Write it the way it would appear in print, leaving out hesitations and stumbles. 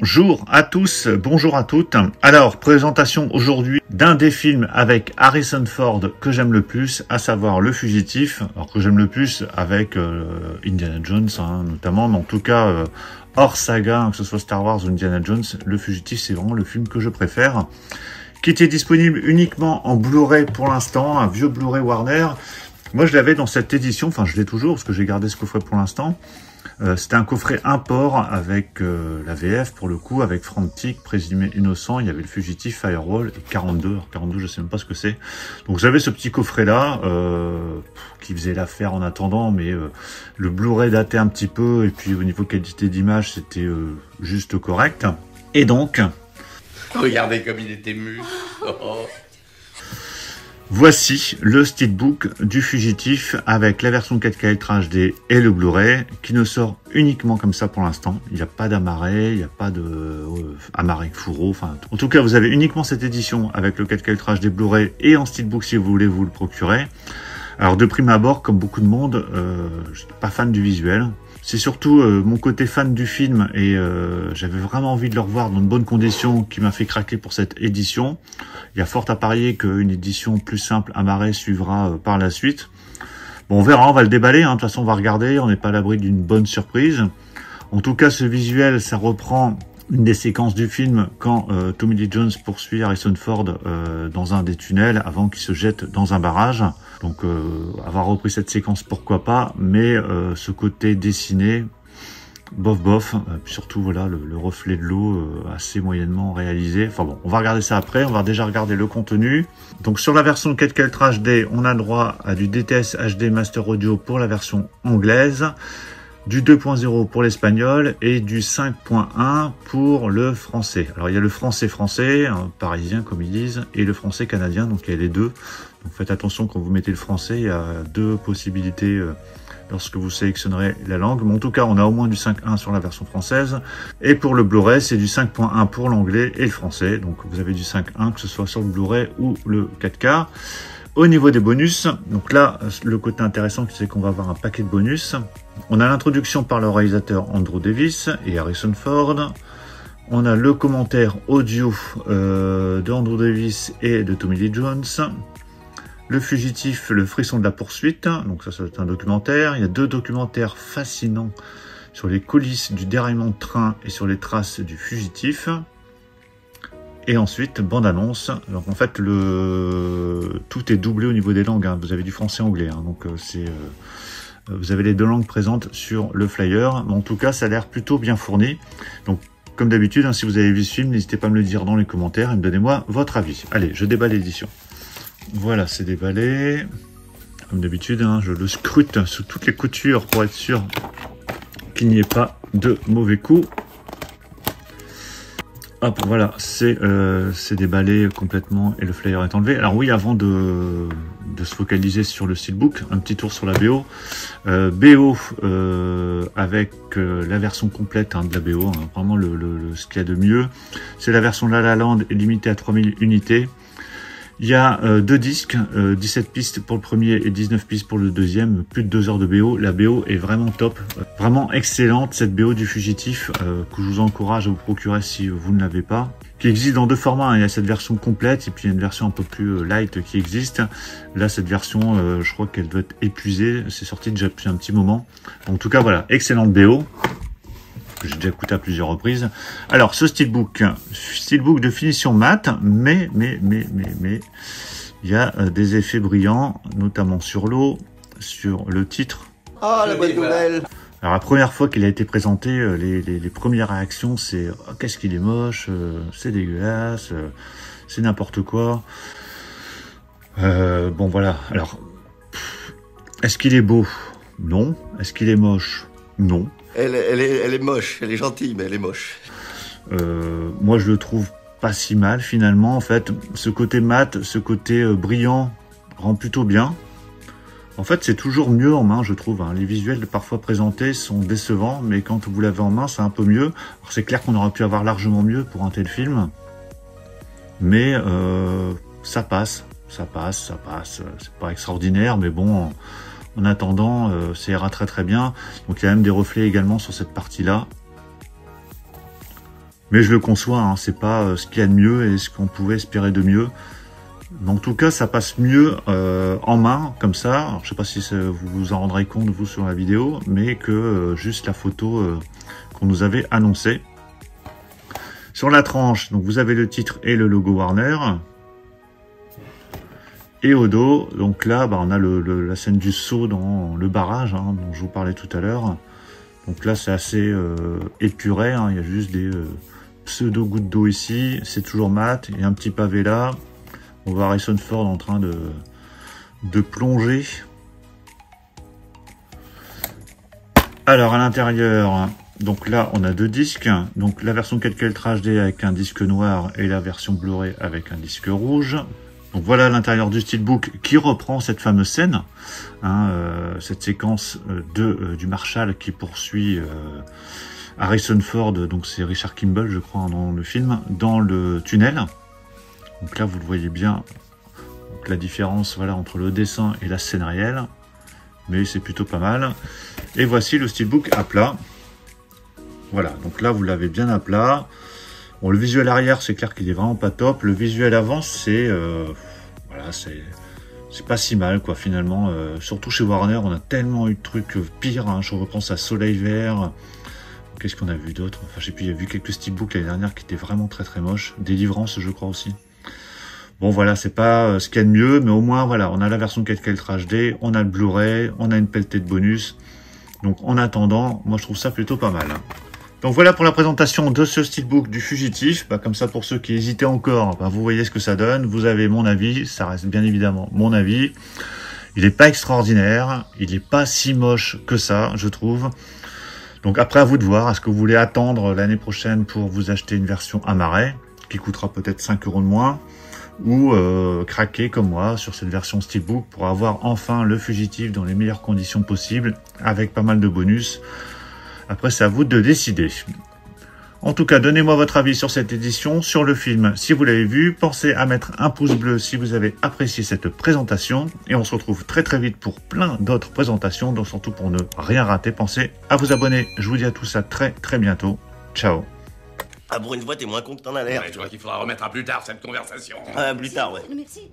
Bonjour à tous, bonjour à toutes. Alors, présentation aujourd'hui d'un des films avec Harrison Ford que j'aime le plus, à savoir Le Fugitif. Alors que j'aime le plus avec Indiana Jones, notamment, mais en tout cas, hors saga, que ce soit Star Wars ou Indiana Jones, Le Fugitif, c'est vraiment le film que je préfère. Qui était disponible uniquement en Blu-ray pour l'instant, un vieux Blu-ray Warner. Moi, je l'avais dans cette édition, enfin, je l'ai toujours, parce que j'ai gardé ce coffret pour l'instant. C'était un coffret import avec la VF pour le coup, avec Frantic, présumé innocent, il y avait Le Fugitif, Firewall et 42. Alors 42, je sais même pas ce que c'est. Donc j'avais ce petit coffret là qui faisait l'affaire en attendant, mais le Blu-ray datait un petit peu et puis au niveau qualité d'image, c'était juste correct. Et donc, regardez comme il était mu. Oh. Voici le steelbook du Fugitif avec la version 4K Ultra HD et le Blu-ray qui ne sort uniquement comme ça pour l'instant. Il n'y a pas d'amarré, il n'y a pas de amarré fourreau. Enfin, en tout cas, vous avez uniquement cette édition avec le 4K Ultra HD Blu-ray et en steelbook si vous voulez vous le procurer. Alors de prime abord, comme beaucoup de monde, je suis pas fan du visuel. C'est surtout mon côté fan du film et j'avais vraiment envie de le revoir dans de bonnes conditions qui m'a fait craquer pour cette édition. Il y a fort à parier qu'une édition plus simple amarrée suivra par la suite. Bon, on verra, on va le déballer, de toute façon on va regarder, on n'est pas à l'abri d'une bonne surprise. En tout cas, ce visuel, ça reprend une des séquences du film quand Tommy Lee Jones poursuit Harrison Ford dans un des tunnels avant qu'il se jette dans un barrage. Donc avoir repris cette séquence, pourquoi pas, mais ce côté dessiné, bof, puis surtout voilà le reflet de l'eau assez moyennement réalisé. Enfin bon, on va regarder ça après, on va déjà regarder le contenu. Donc sur la version 4K Ultra HD, on a le droit à du DTS HD Master Audio pour la version anglaise, du 2.0 pour l'espagnol et du 5.1 pour le français. Alors il y a le français parisien comme ils disent, et le français canadien, donc il y a les deux. Donc faites attention quand vous mettez le français, il y a deux possibilités lorsque vous sélectionnerez la langue. Mais en tout cas, on a au moins du 5.1 sur la version française. Et pour le Blu-ray, c'est du 5.1 pour l'anglais et le français. Donc vous avez du 5.1, que ce soit sur le Blu-ray ou le 4K. Au niveau des bonus, donc là, le côté intéressant, c'est qu'on va avoir un paquet de bonus. On a l'introduction par le réalisateur Andrew Davis et Harrison Ford. On a le commentaire audio de Andrew Davis et de Tommy Lee Jones. Le Fugitif, le frisson de la poursuite. Donc ça c'est un documentaire. Il y a deux documentaires fascinants sur les coulisses du déraillement de train et sur les traces du fugitif. Et ensuite, bande-annonce. Donc en fait, tout est doublé au niveau des langues. Vous avez du français-anglais. Donc vous avez les deux langues présentes sur le flyer. Mais en tout cas, ça a l'air plutôt bien fourni. Donc comme d'habitude, si vous avez vu ce film, n'hésitez pas à me le dire dans les commentaires et me donnez-moi votre avis. Allez, je déballe l'édition. Voilà, c'est déballé. Comme d'habitude, je le scrute sous toutes les coutures pour être sûr qu'il n'y ait pas de mauvais coups. Hop, voilà, c'est déballé complètement et le flyer est enlevé. Alors oui, avant de se focaliser sur le steelbook, un petit tour sur la BO. BO avec la version complète de la BO, vraiment ce qu'il y a de mieux. C'est la version La La Land limitée à 3000 unités. Il y a deux disques, 17 pistes pour le premier et 19 pistes pour le deuxième, plus de 2 heures de BO. La BO est vraiment top, vraiment excellente cette BO du Fugitif que je vous encourage à vous procurer si vous ne l'avez pas. Qui existe dans deux formats, il y a cette version complète et puis il y a une version un peu plus light qui existe. Là cette version, je crois qu'elle doit être épuisée, c'est sorti déjà depuis un petit moment. En tout cas voilà, excellente BO. J'ai déjà écouté à plusieurs reprises. Alors, ce steelbook de finition mat, mais, il y a des effets brillants, notamment sur l'eau, sur le titre. Ah, la bonne nouvelle! Alors, la première fois qu'il a été présenté, les premières réactions, c'est oh, qu'est-ce qu'il est moche, c'est dégueulasse, c'est n'importe quoi. Bon, voilà. Alors, est-ce qu'il est beau? Non. Est-ce qu'il est moche? Non. Elle est moche, elle est gentille, mais elle est moche. Moi, je le trouve pas si mal, finalement. En fait, ce côté mat, ce côté brillant rend plutôt bien. En fait, c'est toujours mieux en main, je trouve. Les visuels parfois présentés sont décevants, mais quand vous l'avez en main, c'est un peu mieux. C'est clair qu'on aurait pu avoir largement mieux pour un tel film. Mais ça passe. C'est pas extraordinaire, mais bon... En attendant, ça ira très très bien. Donc il y a même des reflets également sur cette partie-là. Mais je le conçois, hein, c'est pas ce qu'il y a de mieux et ce qu'on pouvait espérer de mieux. Mais en tout cas, ça passe mieux en main, comme ça. Alors, je sais pas si vous vous en rendrez compte, vous, sur la vidéo, mais que juste la photo qu'on nous avait annoncée. Sur la tranche, donc vous avez le titre et le logo Warner. Et au dos, donc là, bah, on a la scène du saut dans le barrage, hein, dont je vous parlais tout à l'heure. Donc là, c'est assez épuré, hein, il y a juste des pseudo gouttes d'eau ici, c'est toujours mat, il y a un petit pavé là. On voit Harrison Ford en train de plonger. Alors à l'intérieur, donc là on a deux disques. Donc la version 4K Ultra HD avec un disque noir et la version Blu-ray avec un disque rouge. Donc voilà l'intérieur du steelbook qui reprend cette fameuse scène, hein, cette séquence du Marshall qui poursuit Harrison Ford, donc c'est Richard Kimball je crois dans le film, dans le tunnel. Donc là, vous le voyez bien, donc la différence voilà, entre le dessin et la scène réelle. Mais c'est plutôt pas mal. Et voici le steelbook à plat. Voilà, donc là, vous l'avez bien à plat. Bon, le visuel arrière, c'est clair qu'il est vraiment pas top. Le visuel avant, c'est... voilà, c'est pas si mal, quoi, finalement. Surtout chez Warner, on a tellement eu de trucs pires. Hein. Je repense à Soleil Vert. Qu'est-ce qu'on a vu d'autre? Enfin, je sais plus, il y a vu quelques steelbooks l'année dernière qui étaient vraiment très très moches. Délivrance, je crois aussi. Bon voilà, c'est pas ce qu'il y a de mieux, mais au moins voilà, on a la version 4K Ultra HD, on a le Blu-ray, on a une pelletée de bonus. Donc en attendant, moi je trouve ça plutôt pas mal. Donc voilà pour la présentation de ce steelbook du Fugitif. Bah, comme ça pour ceux qui hésitaient encore, bah, vous voyez ce que ça donne, vous avez mon avis, ça reste bien évidemment mon avis. Il n'est pas extraordinaire, il n'est pas si moche que ça, je trouve. Donc après à vous de voir, est-ce que vous voulez attendre l'année prochaine pour vous acheter une version Amaray, qui coûtera peut-être 5 € de moins, ou craquer comme moi sur cette version steelbook pour avoir enfin le Fugitif dans les meilleures conditions possibles, avec pas mal de bonus. Après, c'est à vous de décider. En tout cas, donnez-moi votre avis sur cette édition, sur le film si vous l'avez vu. Pensez à mettre un pouce bleu si vous avez apprécié cette présentation. Et on se retrouve très très vite pour plein d'autres présentations. Donc surtout pour ne rien rater, pensez à vous abonner. Je vous dis à tous à très très bientôt. Ciao. Ah, pour une fois, t'es moins con que t'en as l'air. Ouais, je crois qu'il faudra remettre à plus tard cette conversation. Ah, plus tard, ouais. Merci.